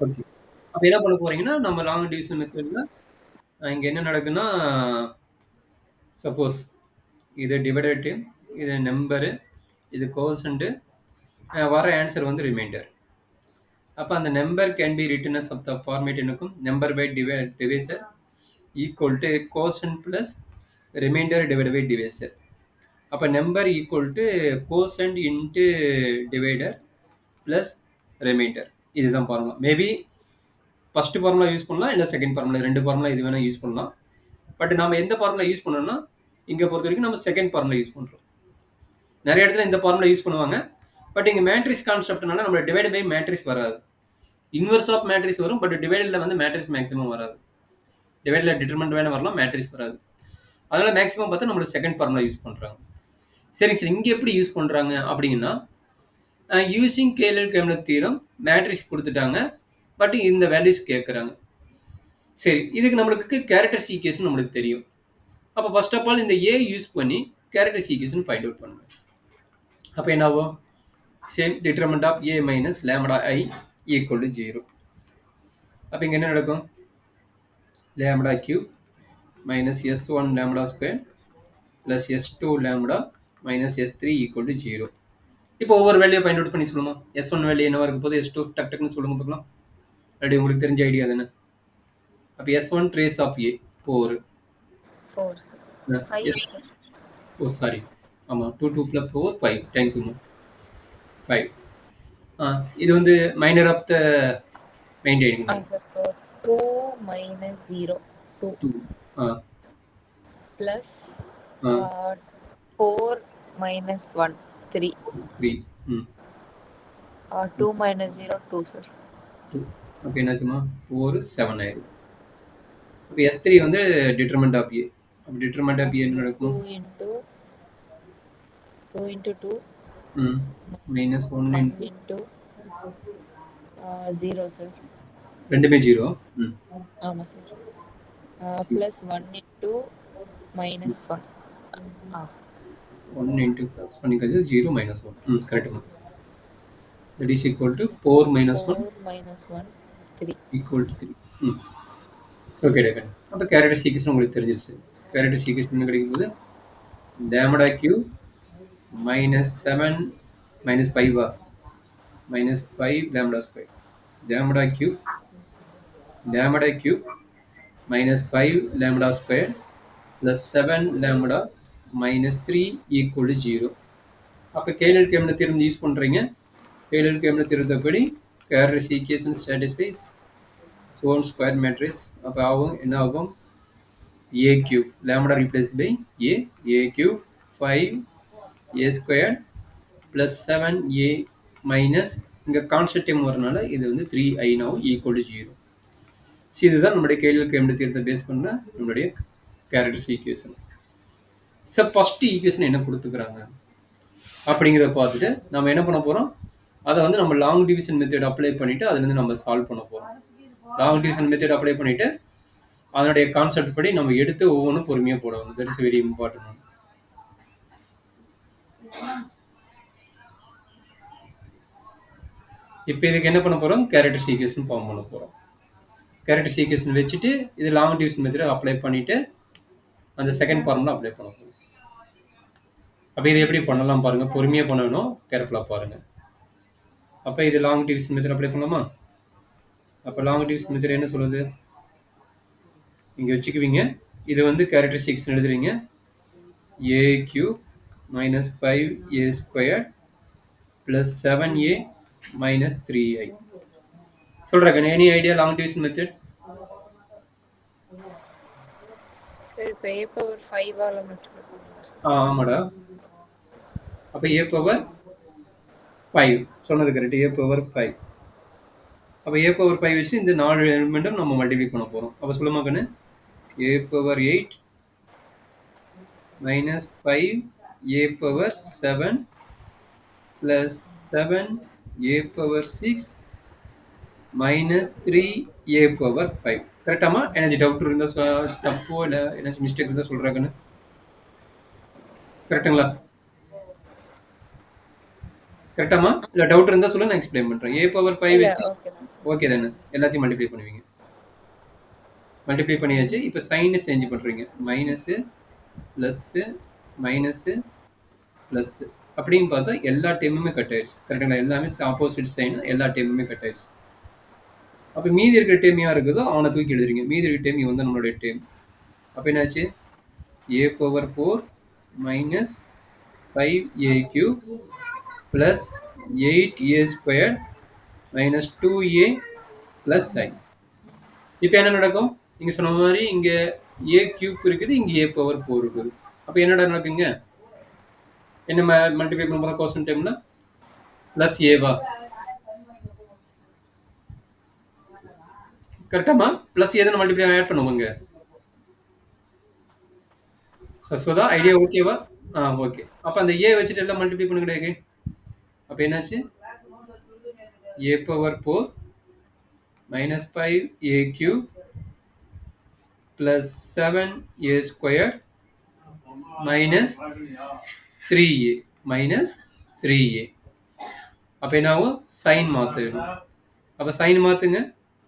Okay. அப்ப என்ன பண்ண போறீங்கன்னா, நம்ம லாங் டிவிஷன் மெத்தட்ல இங்க என்ன நடக்குன்னா, சப்போஸ் இது டிவைடேட்டிவ், இது நம்பரு, இது கோசன்ட், வர ஆன்சர் வந்து ரிமைண்டர். அப்ப அந்த number can be written as of the format என்னக்கும் number by divisor equal to quotient plus remainder divide by divisor. அப்ப number equal to quotient into divider plus remainder. இதுதான் formula. Maybe first formula use பண்ணலாம், இல்ல second formula. 2 formula எது வேணா use பண்ணலாம். But நாம எந்த ஃபார்முலா யூஸ் பண்ணோம்னா, இங்க பொறுத்தவரைக்கும் நம்ம செகண்ட் ஃபார்முலா யூஸ் பண்றோம். நெறைய இடத்துல இந்த ஃபார்முலா யூஸ் பண்ணுவாங்க. பட் இங்க மேட்ரிக்ஸ் கான்செப்ட்னால நம்ம டிவைட் பை மேட்ரிக்ஸ் வராது. இன்வெர்ஸ் ஆஃப் மேட்ரிக்ஸ் வரும். பட் டிவைடட்ல வந்து மேட்ரிக்ஸ் மேக்ஸிமம் வராது. டிவைடட்ல டிட்டர்மினன்ட் வேணா வரலாம், மேட்ரிக்ஸ் வராது. அதனால மேக்ஸிமம் பார்த்தா நம்மளுக்கு செகண்ட் ஃபார்முலா யூஸ் பண்றாங்க. சரிங்க சார். இங்க எப்படி யூஸ் பண்றாங்க அப்படிங்கன்னா, யூசிங் கேலர் தியரம் மேட்ரிக்ஸ் குடுத்துட்டாங்க. பட் இந்த வேல்யூஸ் கேட்கறாங்க. சரி. இதுக்கு நம்மளுக்கு கேரக்டர்ஸ் ஈக்குவேஷன் நம்மளுக்கு தெரியும். அப்ப ஃபர்ஸ்ட் ஆஃப் ஆல் இந்த A யூஸ் பண்ணி கேரக்டர்ஸ் ஈக்குவேஷன் ஃபைண்ட் அவுட் பண்ணுங்க. அப்ப என்ன ஆகும்? Same determinant of A minus lambda I equal to 0. அப்ப இங்க என்ன நடக்கும்? Lambda cube minus S1 lambda square plus S2 lambda minus S3 equal to 0. இப்போ ஒவ்வொரு வேல்யூ ஃபைண்ட் அவுட் பண்ணி சொல்லுமா? S1 வேல்யூ என்னவா இருக்க போகுது? S2 டக் டக்னு சொல்லுங்க பார்க்கலாம். அப்படி உங்களுக்கு தெரிஞ்ச ஐடியா தானே? அப்ப S1 trace of A 4. 4 sir. 5 S sir. oh sorry. ஆமா 2 2 plus 4 5. Thank you ma. 5. இது வந்து மைனர் ஆஃப் த மெயின்டைனிங் தான். Sir, so 2 minus 0 2 2 plus 4 minus 1 3 3 2 minus 0 2 sir. 2. அப்ப என்ன சும்மா 4 7 ஆயிடும். அப்ப S3 வந்து டிட்டர்மினன்ட் ஆஃப் A. அப்ப டிட்டர்மினன்ட் ஆஃப் A என்ன நடக்கும்? 2 into 2 minus 1 into 0 sir. ரெண்டுமே 0. ஆமா sir. plus 1 into minus 1. 1 into plus பண்ணிக்கிறது 0 minus 1. கரெக்ட் மா. That is equal to 4 minus 1 4 minus 1 3 equal to 3. So கிடைக்கும். அப்போ கேரக்டர்ஸ் ஈக்குவேஷன் உங்களுக்கு தெரிஞ்சிருச்சு. கேரக்டர்ஸ் ஈக்குவேஷன் என்ன கிடைக்கும் போது lambda cube minus 7 minus 5 minus 5 lambda square lambda cube minus 5 lambda square plus 7 lambda minus 3 equal to 0. அப்போ Cayley கேம்ன தீர்வு யூஸ் பண்ணுறீங்க. கேலர் கேம்ன தீர்வுப்படி characters equation satisfies own square matrix. அப்போ ஆகும் என்ன ஆகும்? A cube lambda replaced by A cube 5 A squared plus 7A minus இங்க கான்ஸ்டன்ட் டேர்ம் வரனால இது வந்து 3I now equal to 0. So இதுதான் நம்மளுடைய கேள்விக்கு எப்படி தீர்த்தை பேஸ் பண்ண நம்மளுடைய characters equation. So first equation என்ன கொடுத்துக்கிறாங்க அப்படிங்கிறத பார்த்துட்டு நம்ம என்ன பண்ண போகிறோம், அதை வந்து நம்ம லாங் டிவிஷன் மெத்தட் அப்ளை பண்ணிவிட்டு அதுலேருந்து நம்ம சால்வ் பண்ண போகிறோம். லாங் டிவிஷன் மெத்தட் அப்ளை பண்ணிவிட்டு அதனுடைய கான்செப்ட் படி நம்ம எடுத்து ஒவ்வொன்றும் பொறுமையாக போடணும். That is very important. இப்போ இதுக்கு என்ன பண்ண போகிறோம்? கேரக்டர்ஸ் ஈக்குவேஷன் ஃபார்ம் பண்ண போகிறோம். கேரக்டர்ஸ் ஈக்குவேஷன் வச்சுட்டு இது லாங் டிவிஷன் மெத்தட் அப்ளை பண்ணிவிட்டு அந்த செகண்ட் ஃபார்முலா அப்ளை பண்ண போகிறோம். அப்போ இது எப்படி பண்ணலாம் பாருங்கள். பொறுமையாக பண்ணணும், கேர்ஃபுல்லாக பாருங்கள். அப்போ இது லாங் டிவிஷன் மெத்தட் அப்ளை பண்ணலாமா? அப்போ லாங் டிவிஷன் மெத்தட் என்ன சொல்லுது? இங்கே வச்சுக்குவீங்க. இது வந்து கேரக்டர்ஸ் ஈக்குவேஷன் எழுதுறீங்க. A cube minus 5A squared plus 7A minus 3I. சொல்றேன். Any idea long division method? சரி, இப்போ A power 5 ஆல மட்டும். ஆமாடா. அப்ப A power 5 சொன்னது கரெக்ட். A power 5. அப்ப A power 5 வச்சு இந்த 4 எலிமெண்ட்டும் நம்ம மல்டிப்ளை பண்ண போறோம். அப்ப சொல்லுமா கண்ணு? A power 8 minus 5 A power 7 plus 7 A power 6 minus 3 A power 5. கரெக்டாமா? எனக்கு டவுட் இருந்தா தப்போ இல்லை ஏதாச்சும் மிஸ்டேக் இருந்தால் சொல்கிறாங்கன்னு. கரெக்டுங்களா? கரெக்டாமா? இல்ல டவுட் இருந்தா சொல்லுங்க, நான் எக்ஸ்பிளைன் பண்றேன். a பவர் 5 இல்ல வச்சு ஓகே தான் சார். ஓகே தானே? எல்லாத்தையும் மல்டிப்ளை பண்ணுவீங்க. மல்டிப்ளை பண்ணியாச்சு. இப்போ சைன் சேஞ்ச் பண்றீங்க. மைனஸ் பிளஸ் மைனஸ் பிளஸ் அப்படின்னு பார்த்தா எல்லா டேமுமே கட் ஆயிடுச்சு. கரெக்டுங்களா? எல்லாமே ஆப்போசிட் சைன், எல்லா டேமுமே கட் ஆயிடுச்சு. அப்போ மீதி இருக்கிற டேம் யார் இருக்குதோ அவனை தூக்கி எழுதுறீங்க. மீதி இருக்கிற டேம் இவன் தான் நம்மளுடைய டேம். அப்போ என்னாச்சு? a power 4 minus 5a cube plus 8a square minus 2a plus i. இப்போ என்ன நடக்கும்? நீங்க சொன்ன மாதிரி இங்க a கியூப் இருக்குது, இங்க a பவர் 4 இருக்குது. அப்போ என்னடா நடக்குங்க? என்ன மல்டிப்ளை பண்ண போற கோசன் டைம்ல பிளஸ் ஏவா? கரெக்டாமா? பிளஸ் ஏதான மல்டிப்ளை ஆட் பண்ணுவாங்க. சஸ்வதா ஆ ஐடியா சார். ஓகேவா? ஓகே. அப்ப அந்த ஏ வச்சுட்டு எல்லாம் மல்டிப்ளை பண்ணுங்க again. அப்ப என்னாச்சு? a power 4 minus 5a cube plus 7a square minus 3a minus 3a. அப்ப என்ன ஆகும்? சைன் மாத்தணும். அப்ப சைன் மாத்துங்க.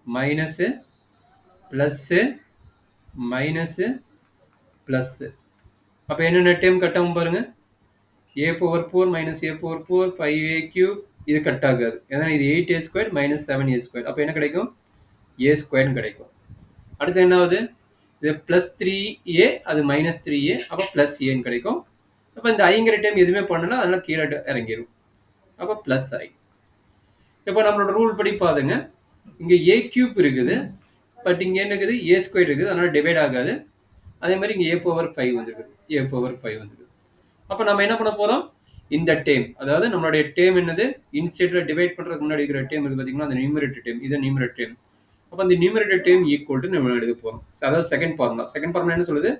Minus plus minus plus. அப்ப என்னென்ன டேம் கட் ஆகும் பாருங்க. a power 4 minus a power 4 5a cube இது கட் ஆகாது. ஏன்னா இது 8a square minus 7a square. அப்ப என்ன கிடைக்கும்? a ஸ்கொயர்னு கிடைக்கும். அடுத்து என்ன ஆகுது? இது பிளஸ் 3a அது மைனஸ் 3a அப்போ பிளஸ் ஏன்னு கிடைக்கும். அப்போ இந்த ஐங்கிற டைம் எதுவுமே பண்ணல, அதனால கீழே இறங்கிடும். அப்போ பிளஸ் ஐ. இப்போ நம்மளோட ரூல் படி பாருங்க, இங்கே ஏ கியூப் இருக்குது, பட் இங்கே என்ன இருக்குது? ஏ ஸ்கொயர் இருக்குது, அதனால டிவைட் ஆகாது. அதே மாதிரி இங்கே ஏ பவர் 5 வந்துருக்குது. ஏ பவர் 5 வந்துருக்குது. அப்போ நம்ம என்ன பண்ண போகிறோம்? இந்த டேம், அதாவது நம்மளுடைய டேம் என்னது? இன்சைடில் டிவைட் பண்ணுறதுக்கு முன்னாடி இருக்கிற டேம் இருக்குது பார்த்தீங்கன்னா, அந்த நியூமரேட்டர் டேம். இது நியூமரேட்டர் டேம். அப்போ அந்த நியூமரேட்டர் டேம் ஈக்குவல் டு நம்ம எடுக்க போகிறோம். அதாவது செகண்ட் ஃபார்முலா. செகண்ட் ஃபார்முலா என்ன சொல்லுது?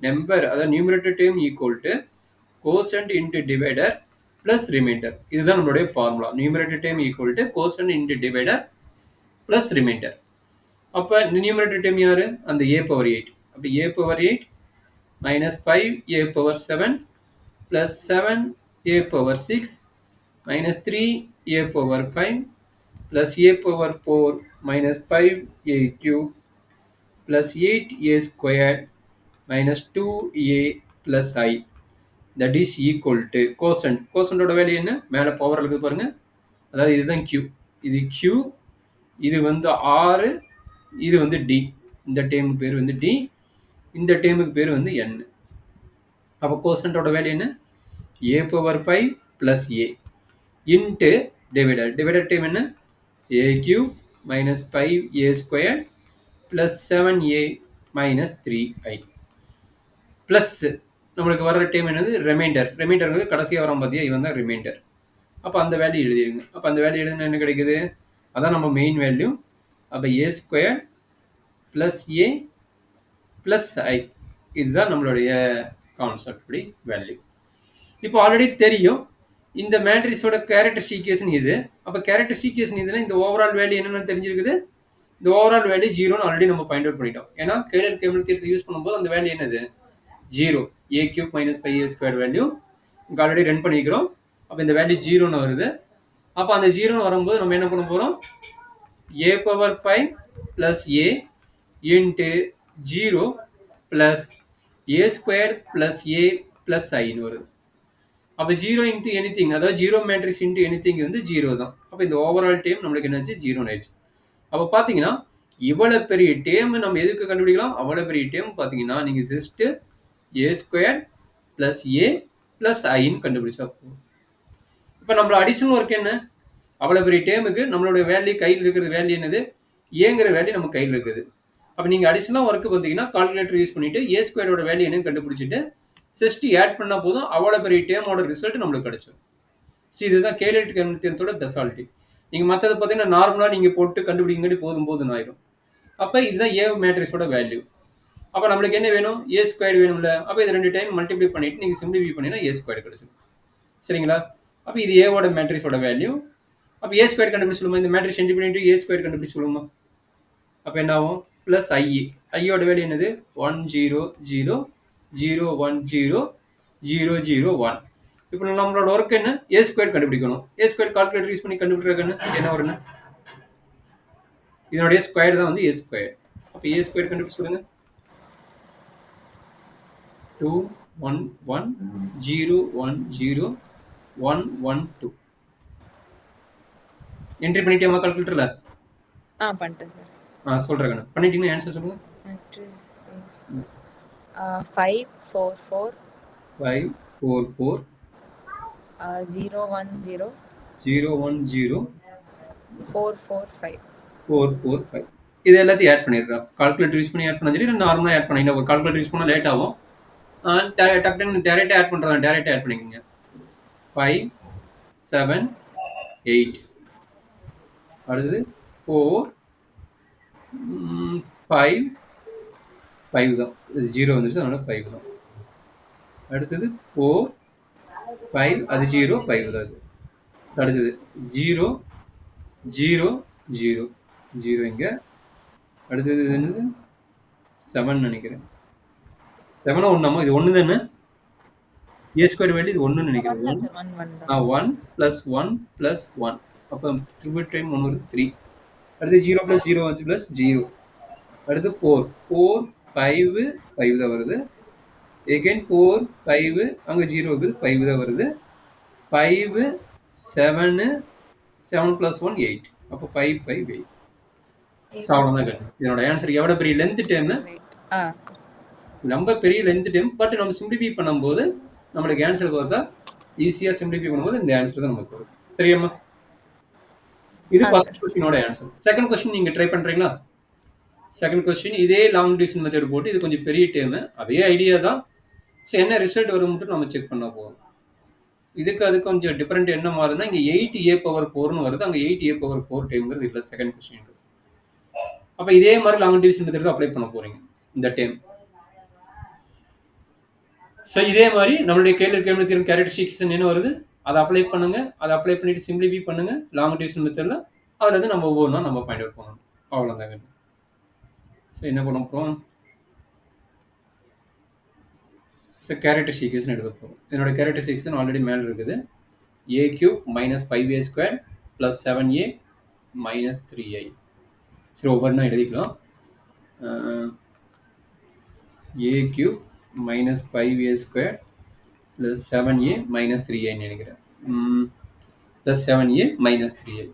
நம்பர், அதாவது numerator term equal to quotient into divider plus remainder. இதுதான் நம்மளுடைய formula. Numerator term equal to quotient into divider plus remainder. அப்போ நியூமரேட்டர் டேம் யாரு? அந்த a பவர் 8. அப்படி a power 8 minus 5a power 7 plus 7a power 6 minus 3a power 5 plus a power 4 minus 5a cube plus 8a squared minus 2a plus I, that is equal to quotient. Quotient ஓட value என்ன? மேல power இருக்குது பாருங்க. அதாவது இதுதான் q. இது q, இது வந்து r, இது வந்து d. இந்த டேமுக்கு பேர் வந்து d, இந்த டேமுக்கு பேர் வந்து n. அப்போ quotient ஓட வேல்யூ என்ன? a power 5 plus a into divider. Divider term என்ன? a cube minus 5a square plus 7a minus 3i plus நம்மளுக்கு வர டேம் என்னது? ரிமைண்டர். ரிமைண்டர் கடைசியாக வரும் பார்த்தியா, இவன் தான் ரிமைண்டர். அப்போ அந்த வேல்யூ எழுதிருங்க. அப்போ அந்த வேல்யூ எழுதுனா என்ன கிடைக்குது? அதான் நம்ம மெயின் வேல்யூ. அப்போ a square plus a plus I, இதுதான் நம்மளுடைய கான்செப்ட் படி வேல்யூ. இப்போ ஆல்ரெடி தெரியும் இந்த மேட்ரிக்ஸோட கேரக்டரிஸ்டிக் ஈக்குவேஷன் இது. அப்போ கேரக்டரிஸ்டிக் ஈக்குவேஷன் இதுல இந்த ஓவரால் வேல்யூ என்னன்னு தெரிஞ்சிருக்குது. இந்த ஓவரால் வேல்யூ ஜீரோன்னு ஆல்ரெடி நம்ம ஃபைண்ட் அவுட் பண்ணிட்டோம். ஏன்னா கேலர் கேபிள் தீர்த்து யூஸ் பண்ணும்போது அந்த வேல்யூ என்னது? Zero. A cube minus 5a square value இங்கே ஆல்ரெடி ரன் பண்ணிக்கிறோம். அப்போ இந்த வேல்யூ ஜீரோன்னு வருது. அப்போ அந்த ஜீரோன்னு வரும்போது நம்ம என்ன பண்ண போகிறோம்? a power 5 plus a into zero plus a square plus a plus ஐன்னு வருது. அப்போ ஜீரோ இன்ட்டு எனிதிங், அதாவது ஜீரோ மேட்ரிக்ஸ் இன்ட்டு எனிதிங் வந்து ஜீரோ தான். அப்போ இந்த ஓவரால் டேம் நம்மளுக்கு என்னாச்சு? ஜீரோ ஆயிடுச்சு. அப்போ பார்த்தீங்கன்னா இவ்வளோ பெரிய டேம் நம்ம எதுக்கு கண்டுபிடிக்கலாம்? அவ்வளோ பெரிய டேம் பார்த்தீங்கன்னா நீங்கள் just A square plus A plus ஐன்னு கண்டுபிடிச்சா போதும். இப்போ நம்மளோட அடிஷனல் ஒர்க் என்ன? அவ்வளோ பெரிய டேமுக்கு நம்மளுடைய வேல்யூ கையில் இருக்கிறது வேல்யூ என்னது? ஏங்கிற வேல்யூ நம்ம கையில் இருக்குது. அப்போ நீங்கள் அடிஷனல் ஒர்க்கு பார்த்தீங்கன்னா கால்குலேட்டர் யூஸ் பண்ணிவிட்டு ஏ ஸ்கொயரோட வேல்யூ என்னன்னு கண்டுபிடிச்சிட்டு ஜஸ்ட் ஆட் பண்ணால் போதும், அவ்வளோ பெரிய டேமோட ரிசல்ட் நம்மளுக்கு கிடைச்சிடும். ஸோ இதுதான் கேலட் கணிதத்தோட ஸ்பெஷாலிட்டி. நீங்கள் மற்றது பார்த்தீங்கன்னா நார்மலாக நீங்கள் போட்டு கண்டுபிடிங்கடி போதும்னு ஆயிடும். அப்போ இதுதான் ஏ மேட்ரிக்ஸோட வேல்யூ. அப்போ நம்மளுக்கு என்ன வேணும்? ஏ ஸ்கொயர் வேணும்ல. அப்போ இது 2 டைம் மல்டிப்ளை பண்ணிட்டு நீங்கள் சிம்பிளிஃபை பண்ணினா ஏ ஸ்கொயர் கிடைச்சிடும். சரிங்களா? அப்போ இது ஏவோட மேட்ரிக்ஸோட வேல்யூ. அப்போ ஏ ஸ்கொயர் கண்டுபிடிச்சு சொல்லுமா? இந்த மேட்ரிக்ஸ் என்ட்ரி பண்ணிட்டு ஏ ஸ்கொயர் கண்டுபிடிச்சு சொல்லுமா? அப்போ என்ன ஆகும்? ப்ளஸ் ஐ. ஐயோட வேல்யூ என்னது? 1 0 0 0 1 0 0 0 1. இப்போ நம்மளோட ஒர்க் என்ன? ஏ ஸ்கொயர் கண்டுபிடிக்கணும். ஏ ஸ்கொயர் கால்குலேட்டர் யூஸ் பண்ணி கண்டுபிடிக்கிறதுன்னு என்ன வரும்னு? இதனுடைய ஸ்கொயர் தான் வந்து ஏ ஸ்கொயர். அப்போ ஏ ஸ்கொயர் கண்டுபிடிச்சு சொல்லுங்க. 2 1 1 0 1 0 1 1 2. என்ட்ரி பண்ணிட்டியாமா கால்குலேட்டர்ல? பண்ணிட்டேன் சார். சொல்றேன். பண்ணிட்டீங்கன்னா ஆன்சர் சொல்லுங்க. Matrix is 5 4 4 5 4 4 0 1 0 0 1 0 4 4 5. 4 4 5. இது எல்லாத்தையும் ஆட் பண்ணிடுறோம். கால்குலேட்டர் யூஸ் பண்ணி ஆட் பண்ண சரி, நார்மலாக ஆட் பண்ணி ஒரு கால்குலேட்டர் யூஸ் பண்ணால் லேட் ஆகும். டக்குன்னு டேரெக்டாக ஆட் பண்ணுறதா, டேரெக்டாக ஆட் பண்ணிக்கோங்க. 5 7 8 அடுத்தது 4 5 5 தான். 0 வந்துருச்சு, அதனால 5 தான். அடுத்தது 4 5 அது 0 5 தான். அது அடுத்தது 0 0 0 0 இங்க. அடுத்தது இது என்னது? 7 நினைக்கிறேன். 7 ஒன்னாமா? இது ஒன்று தானே? ஏ ஸ்கொயர் வேல்யூ இது ஒன்று நினைக்கிறேன். 1 + 1 + 1. அப்போ ட்ரிபிள் டைம் 1 வருது 3. அடுத்து 0 + 0 வந்து +0. அடுத்து 4 4 5 5 தான் வருது. எகைன் 4 5 அங்கே 0 இருக்குது, 5 தான் வருது. 5 7 7 + 1 8. அப்போ 5 5 8. அவ்வளோதான் கேட்டு. இதனோட ஆன்சர் எவ்வளோ பெரிய லென்த் டைம்னு? ரொம்ப பெரிய லென்த் டைம். பட் நம்ம சிம்பிளிஃபை பண்ணும்போது நம்மளுக்கு ஆன்சர் பார்த்தா ஈஸியாக சிம்பிளிஃபை பண்ணும்போது இந்த ஆன்சர் தான் நமக்கு வரும். சரியாம்மா? இது ஃபர்ஸ்ட் கொஸ்டினோட ஆன்சர். செகண்ட் கொஸ்டின் நீங்கள் ட்ரை பண்ணுறீங்களா? செகண்ட் கொஸ்டின் இதே லாங் டிவிஷன் மெத்தட் போட்டு, இது கொஞ்சம் பெரிய டேர்மு, அதே ஐடியா தான். ஸோ என்ன ரிசல்ட் வரும் மட்டும் நம்ம செக் பண்ண போகிறோம். இதுக்கு அது கொஞ்சம் டிஃபரெண்ட் என்ன மாறுதுன்னா, இங்கே 8a⁴ வருது, அங்கே 8a⁴ டைம்ங்கிறது இல்லை செகண்ட் கொஸ்டின். அப்போ இதே மாதிரி லாங் டிவிஷன் மெத்தட் தான் அப்ளை பண்ண போறீங்க இந்த டைம். ஸோ இதே மாதிரி நம்மளுடைய கேள்வி கேரக்டரிஸ்டிக்ஸ் என்ன வருது அதை அப்ளை பண்ணுங்க. அதை அப்ளை பண்ணிட்டு சிம்பிளிஃபை பண்ணுங்க லாங் டிவிஷன் மெத்தட்ல. அதுல இருந்து நம்ம ஒவ்வொன்றா நம்ம பாயிண்ட் அவுட் பண்ணணும். அவ்வளோதாங்க. ஸோ என்ன பண்ண போகிறோம்? ஸோ கேரக்டரிஸ்டிக்ஸ் எழுத போகிறோம். என்னோட கேரக்டரிஸ்டிக்ஸ் ஆல்ரெடி மேலே இருக்குது. a³ - 5a² + 7a - 3i. சரி, ஒவ்வொன்றா எழுதிக்கலாம். a³ - 5a² + 7a - 3i நினைக்கிறேன். + 7a - 3i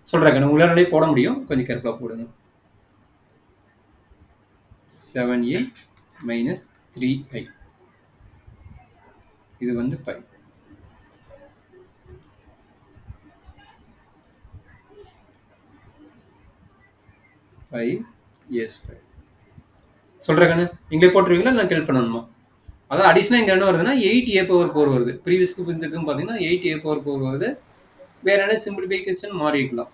சொல்கிறேன். உங்களாலே போட முடியும், கொஞ்சம் கேர்ஃபுல்லாக போடுங்க. 7a - 3i இது வந்து 5. சொல்கிறேன். நீங்களே போட்டுருவீங்களா நான் ஹெல்ப் பண்ணணுமா? அதான் அடிஷனாக இங்கே என்ன வருதுன்னா 8a⁴ வருது. ப்ரீவியஸ்க்கு இதுக்கும் பார்த்தீங்கன்னா 8a⁴ வருது. வேற என்ன சிம்பிளிஃபிகேஷன் மாறிக்கலாம்.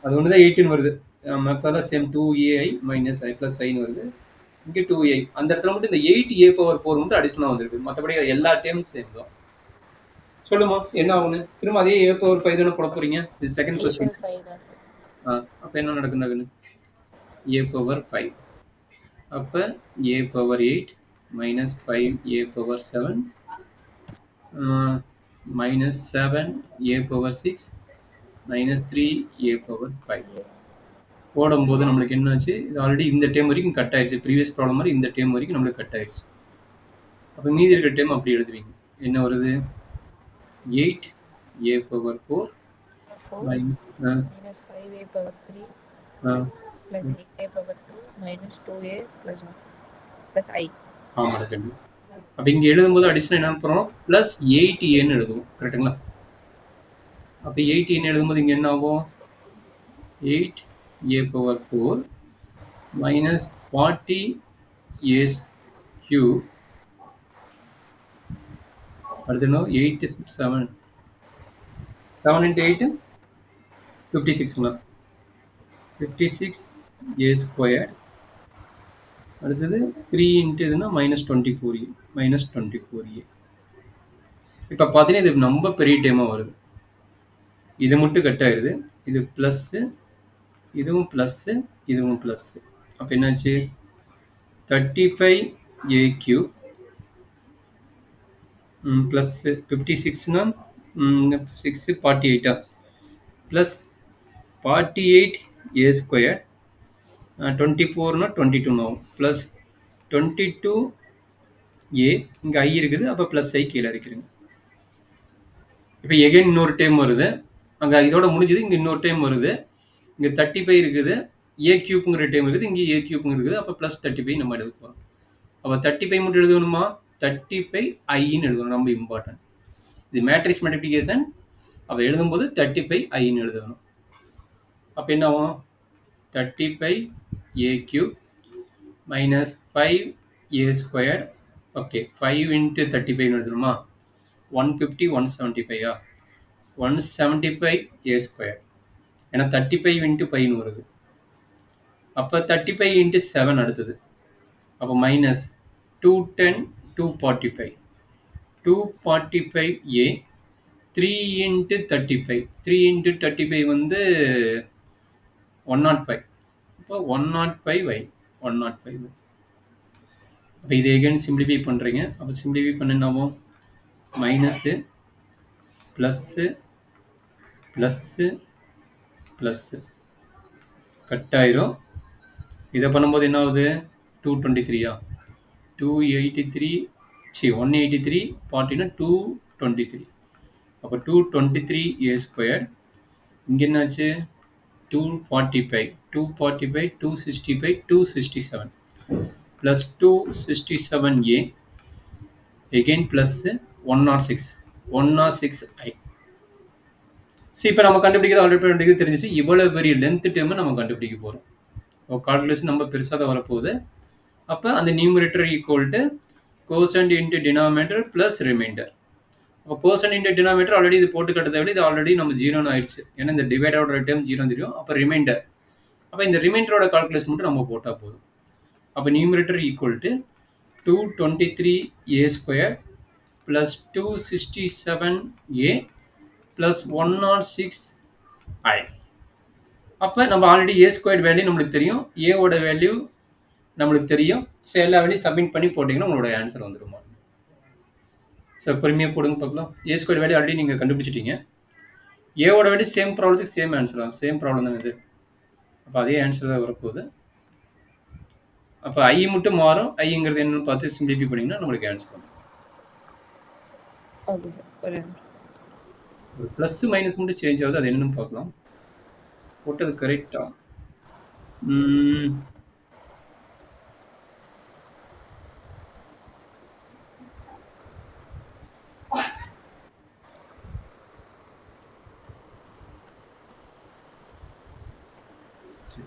அது ஒன்று தான் 8ன்னு வருது. மற்றதெல்லாம் சேம் 2ai - i + i வருது. இங்கே 2ai. அந்த இடத்துல மட்டும் இந்த 8a⁴ மட்டும் அடிஷனாக வந்திருக்கு. மற்றபடி எல்லா டைமும் சேம் தான். சொல்லுமா என்ன ஆகுன்னு? திரும்ப அதே a⁴ தானே போட போறீங்க. இது செகண்ட் கொஸ்டின். அப்போ என்ன நடக்குன்னு? a⁴. அப்போ a⁴ 8 - 5a⁴ 7 - 7a⁴ 6 - 3a⁴ போடும்போது நம்மளுக்கு என்னாச்சு? இது ஆல்ரெடி இந்த டைம் வரைக்கும் கட் ஆயிடுச்சு. ப்ரீவியஸ் ப்ராப்ளம் மாதிரி இந்த டைம் வரைக்கும் நம்மளுக்கு கட் ஆயிடுச்சு. அப்போ மீதி இருக்கிற டைம் அப்படி எழுதுவீங்க. என்ன வருது? 8a⁴ - 5a⁴ 3 + 8a⁴ 2 - 2a + 1 + i. ஆமாம் கண்டிப்பாக. அப்போ இங்கே எழுதும்போது அடிஷனல் என்ன போகிறோம்? +8a எழுதுவோம். கரெக்டுங்களா? அப்போ 8a எழுதும்போது இங்கே என்ன ஆகும்? 8a⁴ - 40a³ அடுத்து என்ன? 8 7 7 × 8 56ங்களா? 56a². அடுத்தது 3 × இதுனா -24a -24a. இப்போ பார்த்தீங்கன்னா இது ரொம்ப பெரிய டைமாக வருது. இது மட்டும் கட் ஆயிடுது. இது ப்ளஸ்ஸு, இதுவும் ப்ளஸ்ஸு, இதுவும் ப்ளஸ்ஸு. அப்போ என்னாச்சு? 35a³ ப்ளஸ் 56னா 6 48 ப்ளஸ் 48 ஏ ஸ்கொயர் 24னா 22 ஆகும் ப்ளஸ் 22 ஏ இங்கே ஐ இருக்குது அப்போ ப்ளஸ் ஐ கீழே இருக்கிறீங்க. இப்போ எகைன் இன்னொரு டைம் வருது, அங்கே இதோட முடிஞ்சது, இங்கே இன்னொரு டைம் வருது, இங்கே 35 இருக்குது, ஏ கியூப்புங்கிற டைம் இருக்குது, இங்கே ஏ கியூப்புங்க இருக்குது, அப்போ ப்ளஸ் 35 நம்ம எழுத போகிறோம். அப்போ 35 மட்டும் எழுதணுமா, 35 ஐன்னு எழுதணும், ரொம்ப இம்பார்ட்டன்ட். இது மேட்ரிக்ஸ் மல்டிப்ளிகேஷன், அப்போ எழுதும்போது 35 ஐன்னு எழுதணும். அப்போ என்ன ஆகும், 35 ஏ கியூப் மைனஸ் 5 ஏ ஸ்கொயர். ஓகே, 5 இன்ட்டு 35 எழுதணுமா, 150 175 175 ஏ ஸ்கொயர், ஏன்னா 35 இன்ட்டு 5 வருது. அப்போ 35 இன்ட்டு 7 அடுத்தது, அப்போ மைனஸ் 210 245 245 ஏ 3 இன்ட்டு 35 3 இன்ட்டு 35 வந்து 105, இப்போ 105 y 105. அப்போ இது எகைன் சிம்பிளிஃபை பண்ணுறீங்க, அப்போ சிம்பிளிஃபை பண்ண என்ன ஆகும், minus plus plus plus cut ஆயிரும். இதை பண்ணும்போது என்ன ஆகுது, 223 283 183 40னா 223, அப்போ 223 ஏ ஸ்கொயர். இங்கே என்னாச்சு 245 245 265 267 ப்ளஸ் 267 ஏ எகெயின் ப்ளஸ்ஸு 106 106 ஐ. சரி, இப்போ நம்ம கண்டுபிடிக்கிறது ஆல்ரெடி தெரிஞ்சிச்சு, இவ்வளோ பெரிய லென்த் டேர்மை நம்ம கண்டுபிடிக்க போகிறோம். கால்குலேஷன் நம்ம பெருசாக தான் வரப்போகுது. அப்போ அந்த numerator equal to quotient into denominator plus reminder. அப்போ கோசன்ட் இன்ட்டு டினாமினேட்டர் ஆல்ரெடி இது போட்டு கட்டதை விட இது ஆல்ரெடி நம்ம 0ன்னு ஆயிடுச்சு, ஏன்னா இந்த டிவைடரோட டேர்ம் 0 தெரியும். அப்போ ரிமைண்டர், அப்போ இந்த ரிமைண்டரோட கால்குலேஷன் மட்டும் நம்ம போட்டால் போதும். அப்போ numerator equal to 223 A square plus 267 A plus 106 ஐ. அப்போ நம்ம ஆல்ரெடி ஏ ஸ்கொயர் வேல்யூ நம்மளுக்கு தெரியும், ஏவோட வேல்யூ நம்மளுக்கு தெரியும். ஸோ எல்லா வேல்யூ சப்மிட் பண்ணி போட்டிங்கன்னா உங்களோட ஆன்சர் வந்துடுமா. ஸோ பொறுமையாக போடுங்க பார்க்கலாம். ஏ ஸ்கொயர் வேல்யூ ஆல்ரெடி நீங்கள் கண்டுபிடிச்சிட்டீங்க, ஏவோட வேல்யூ சேம் ப்ராப்ளத்துக்கு சேம் ஆன்சர் தான், சேம் ப்ராப்ளம் தானே இது. அப்போ அதே ஆன்சர் தான் வரப்போகுது. அப்போ ஐ மட்டும் மாறும், ஐங்கிறது என்னன்னு பார்த்து சிம்பிளிஃபை பண்ணிங்கன்னா நம்மளுக்கு ஆன்சர் வரும். ஓகே சார், ஒரு ப்ளஸ் மைனஸ் மட்டும் சேஞ்ச் ஆகுது, அது என்னன்னு பார்க்கலாம். போட்டது கரெக்டா,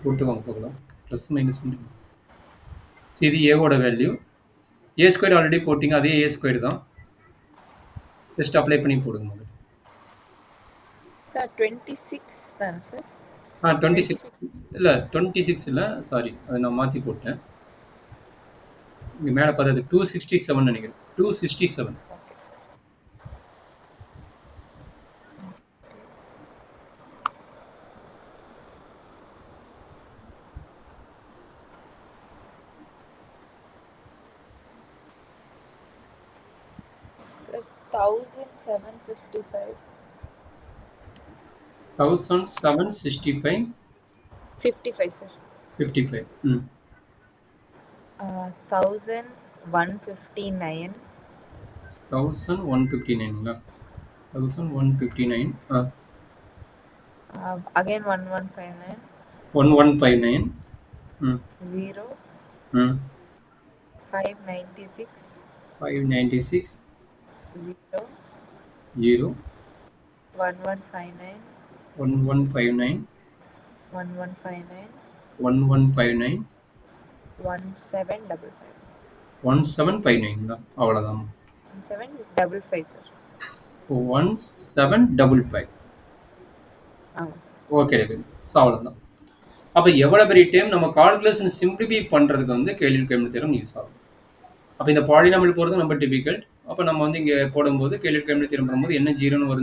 போட்டு வாங்க பார்க்கலாம். ப்ளஸ் மைனஸ் மட்டும், இது ஏவோட வேல்யூ, ஏ ஸ்கொயர் ஆல்ரெடி போட்டிங்க, அதே ஏ ஸ்கொயர் தான், ஜஸ்ட் அப்ளை பண்ணி போடுங்க முதல்ல. சார் 26 தானே சார்? 26 இல்லை, 26 இல்லை, சாரி, அதை நான் மாற்றி போட்டேன். இங்கே மேலே பார்த்தது 267 நினைக்கிறேன், 267. Okay sir. Sir 1755 1765 55 sir. 55. 1159 1159ங்களா, 1159. again 1159 1159 0 596 596 0 0 1159 1159 1159 1159 1755 1759ங்களா, அவ்வளோதான். 1755 சார். 1755. ஆமாம் ஓகே, ஸோ அவ்வளோதான். அப்போ எவ்வளோ பெரிய டைம் நம்ம கால்குலேஷன் சிம்பிளிஃபை பண்ணுறதுக்கு வந்து கேள்வி கேள்வி தேரம் யூஸ் ஆகும். அப்போ இந்த பாலினாமியல் போகிறது ரொம்ப டிபிக்கல்ட். அப்போ நம்ம வந்து இங்கே போடும்போது கேள்வி கேள்வி தேரம் பண்ணும்போது என்ன 0ன்னு வரும்